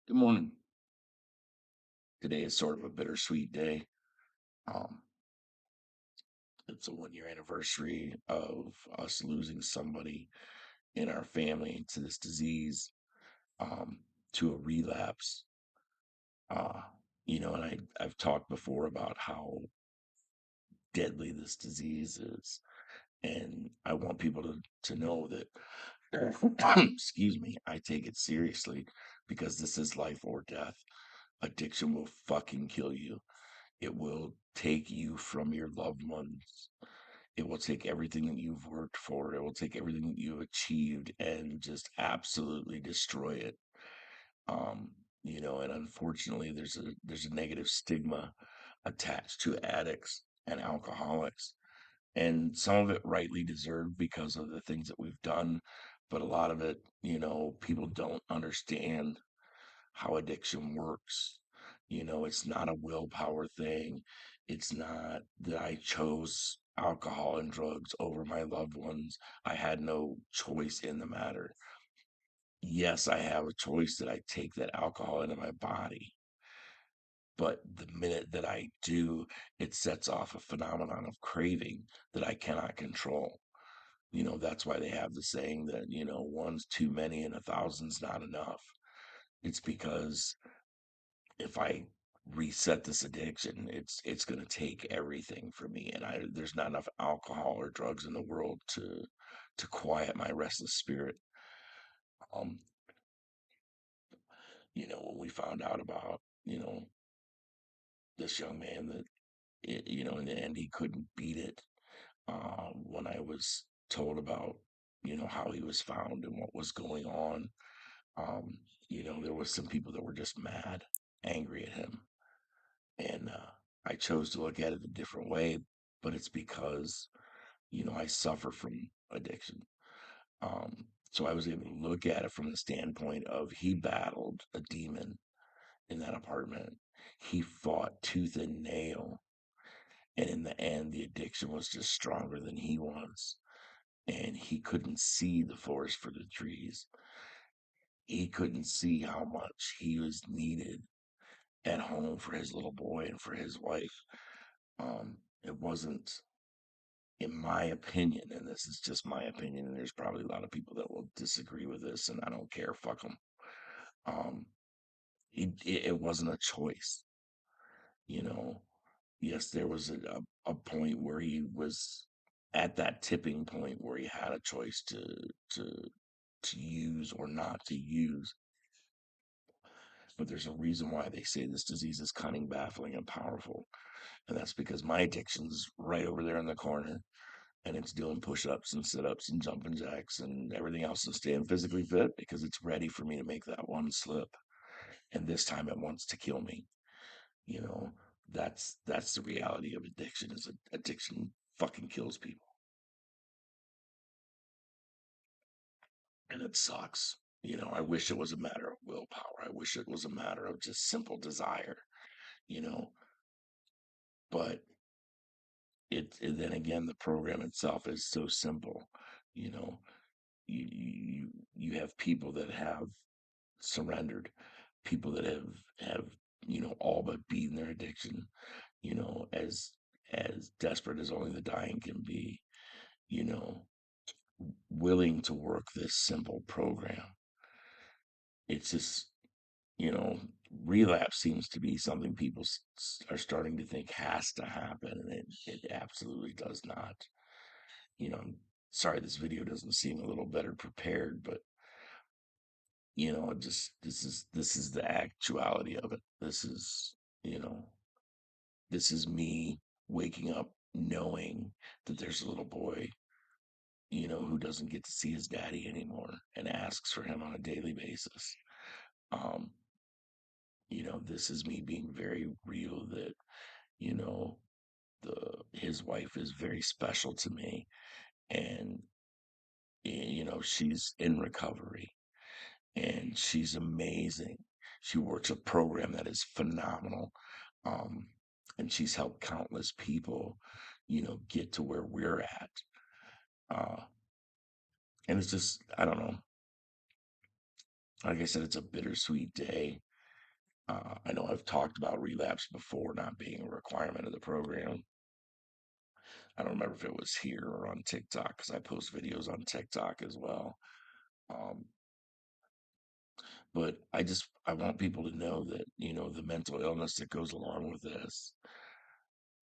Good morning. Today is sort of a bittersweet day. Um, it's a 1 year anniversary of us losing somebody in our family to this disease, um, to a relapse. Uh, and I've talked before about how deadly this disease is. And I want people to know that, excuse me, I take it seriously because this is life or death. Addiction will fucking kill you. It will take you from your loved ones. It will take everything that you've worked for. It will take everything that you've achieved and just absolutely destroy it. Um, and unfortunately there's a negative stigma attached to addicts and alcoholics. And some of it rightly deserved because of the things that we've done. But a lot of it, people don't understand how addiction works. It's not a willpower thing. It's not that I chose alcohol and drugs over my loved ones. I had no choice in the matter. Yes, I have a choice that I take that alcohol into my body. But the minute that I do, it sets off a phenomenon of craving that I cannot control. That's why they have the saying that, one's too many and a thousand's not enough. It's because if I reset this addiction, it's going to take everything from me, and I there's not enough alcohol or drugs in the world to quiet my restless spirit. Um, when we found out about this young man that in the end he couldn't beat it. When I was told about how he was found and what was going on, um, there was some people that were just mad, angry at him. And I chose to look at it a different way, but it's because, I suffer from addiction. So I was able to look at it from the standpoint of he battled a demon in that apartment. He fought tooth and nail. And in the end, the addiction was just stronger than he was. And he couldn't see the forest for the trees. He couldn't see how much he was needed at home for his little boy and for his wife. It wasn't, in my opinion, and this is just my opinion, and there's probably a lot of people that will disagree with this, and I don't care, fuck them. Um, it wasn't a choice, you know. Yes, there was a point where he was at that tipping point where he had a choice to to use or not to use. But there's a reason why they say this disease is cunning, baffling, and powerful, and that's because my addiction's right over there in the corner and it's doing push-ups and sit-ups and jumping jacks and everything else and staying physically fit because it's ready for me to make that one slip. And this time it wants to kill me. You know, that's the reality of addiction. Is addiction fucking kills people, and it sucks. I wish it was a matter of willpower. I wish it was a matter of just simple desire. You know, but then again, the program itself is so simple. You know, you have people that have surrendered, people that have all but beaten their addiction, as desperate as only the dying can be, you know willing to work this simple program. It's just, you know relapse seems to be something people are starting to think has to happen, and it absolutely does not. I'm sorry this video doesn't seem a little better prepared, but just this is the actuality of it. You know, this is me waking up knowing that there's a little boy, who doesn't get to see his daddy anymore and asks for him on a daily basis. Um, this is me being very real that, you know, the his wife is very special to me, and she's in recovery and she's amazing. She works a program that is phenomenal. Um, and she's helped countless people, get to where we're at. Uh, and it's just, I don't know. Like I said, it's a bittersweet day. I know I've talked about relapse before not being a requirement of the program. I don't remember if it was here or on TikTok because I post videos on TikTok as well. Um, but I want people to know that, the mental illness that goes along with this,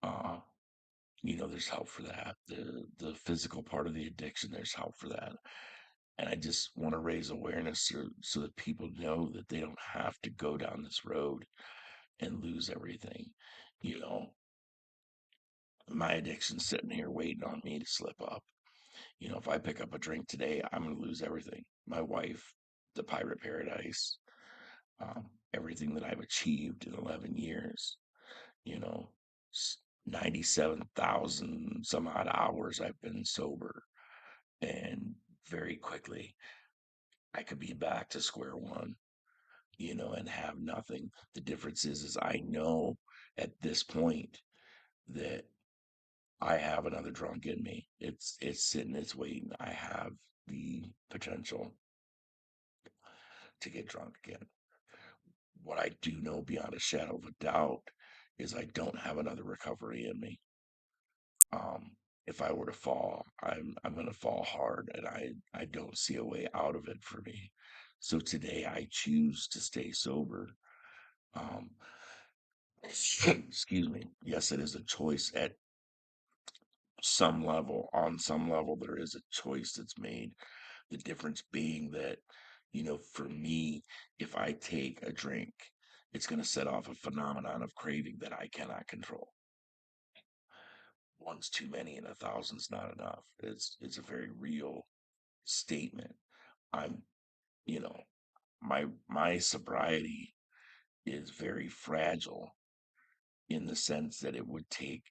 uh, there's help for that. The physical part of the addiction, there's help for that. And I just want to raise awareness so that people know that they don't have to go down this road and lose everything. You know, my addiction's sitting here waiting on me to slip up. If I pick up a drink today, I'm going to lose everything. My wife, the pirate paradise, everything that I've achieved in 11 years, you know, 97,000 some odd hours I've been sober. And very quickly, I could be back to square one, and have nothing. The difference is I know at this point that I have another drunk in me. It's sitting, it's waiting. I have the potential to get drunk again. What I do know beyond a shadow of a doubt is I don't have another recovery in me. Um, if I were to fall, I'm gonna fall hard, and I don't see a way out of it for me. So today I choose to stay sober. Um, excuse me. Yes, it is a choice at some level. On some level, there is a choice that's made. The difference being that, for me, if I take a drink, it's going to set off a phenomenon of craving that I cannot control. One's too many and a thousand's not enough. It's a very real statement. I'm, you know, my sobriety is very fragile in the sense that it would take,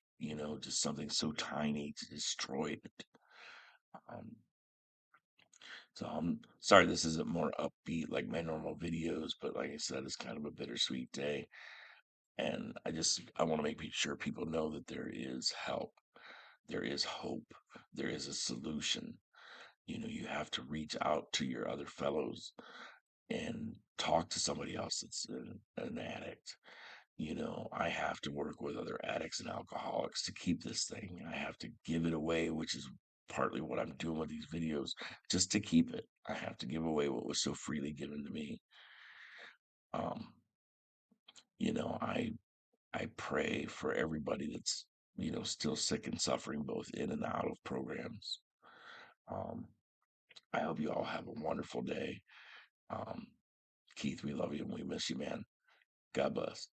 just something so tiny to destroy it. Um, So I'm sorry this isn't more upbeat like my normal videos, but like I said, it's kind of a bittersweet day. And I want to make sure people know that there is help, there is hope, there is a solution. You have to reach out to your other fellows and talk to somebody else that's an addict. I have to work with other addicts and alcoholics to keep this thing. I have to give it away, which is partly what I'm doing with these videos, just to keep it. I have to give away what was so freely given to me. Um, I pray for everybody that's, still sick and suffering both in and out of programs. Um, I hope you all have a wonderful day. Um, Keith, we love you and we miss you, man. God bless.